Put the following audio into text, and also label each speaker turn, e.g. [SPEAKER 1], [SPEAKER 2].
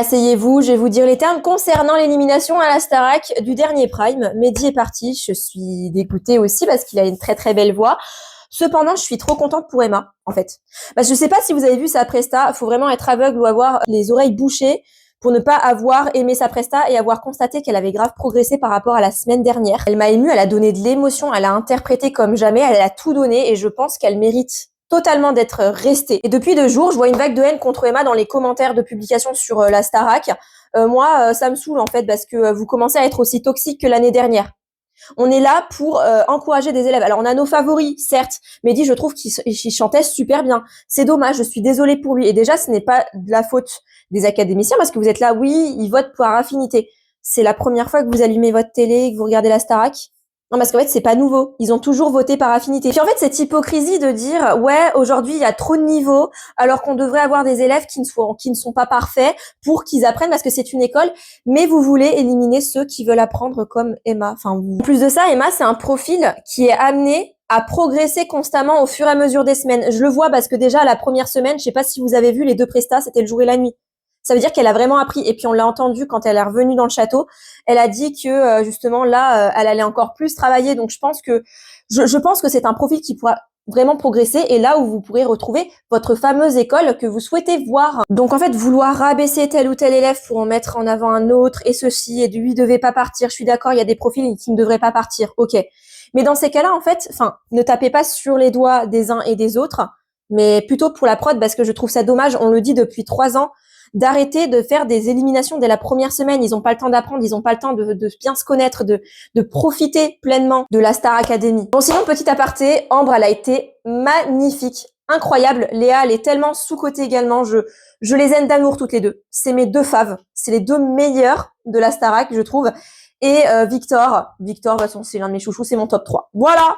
[SPEAKER 1] Asseyez-vous, je vais vous dire les termes concernant l'élimination à la Starac du dernier Prime. Mehdi est parti, je suis dégoûtée aussi parce qu'il a une très très belle voix. Cependant, je suis trop contente pour Emma, en fait. Parce que je sais pas si vous avez vu sa presta, il faut vraiment être aveugle ou avoir les oreilles bouchées pour ne pas avoir aimé sa presta et avoir constaté qu'elle avait grave progressé par rapport à la semaine dernière. Elle m'a émue, elle a donné de l'émotion, elle a interprété comme jamais, elle a tout donné et je pense qu'elle mérite totalement d'être restée. Et depuis 2 jours, je vois une vague de haine contre Emma dans les commentaires de publications sur la Starac. Moi, ça me saoule en fait parce que vous commencez à être aussi toxique que l'année dernière. On est là pour encourager des élèves. Alors on a nos favoris, certes. Mehdi, je trouve qu'il chantait super bien. C'est dommage, je suis désolée pour lui. Et déjà, ce n'est pas de la faute des académiciens parce que vous êtes là, oui, ils votent par affinité. C'est la première fois que vous allumez votre télé et que vous regardez la Starac. Non, parce qu'en fait, c'est pas nouveau. Ils ont toujours voté par affinité. Puis en fait, cette hypocrisie de dire, ouais, aujourd'hui, il y a trop de niveaux, alors qu'on devrait avoir des élèves qui ne sont pas parfaits pour qu'ils apprennent parce que c'est une école, mais vous voulez éliminer ceux qui veulent apprendre comme Emma. Enfin, vous. En plus de ça, Emma, c'est un profil qui est amené à progresser constamment au fur et à mesure des semaines. Je le vois parce que déjà, la première semaine, je sais pas si vous avez vu les 2 prestats, c'était le jour et la nuit. Ça veut dire qu'elle a vraiment appris. Et puis on l'a entendu quand elle est revenue dans le château. Elle a dit que justement là, elle allait encore plus travailler. Donc je pense que c'est un profil qui pourra vraiment progresser et là où vous pourrez retrouver votre fameuse école que vous souhaitez voir. Donc en fait, vouloir rabaisser tel ou tel élève pour en mettre en avant un autre et ceci et lui devait pas partir. Je suis d'accord, il y a des profils qui ne devraient pas partir. Ok. Mais dans ces cas-là, en fait, ne tapez pas sur les doigts des uns et des autres, mais plutôt pour la prod parce que je trouve ça dommage. On le dit depuis 3 ans d'arrêter de faire des éliminations dès la première semaine. Ils n'ont pas le temps d'apprendre, ils n'ont pas le temps de bien se connaître, de profiter pleinement de la Star Academy. Bon, sinon, petit aparté, Ambre, elle a été magnifique, incroyable. Léa, elle est tellement sous-cotée également. Je les aime d'amour toutes les deux. C'est mes 2 faves. C'est les 2 meilleurs de la Starac, je trouve. Et Victor, de toute façon, c'est l'un de mes chouchous, c'est mon top 3. Voilà!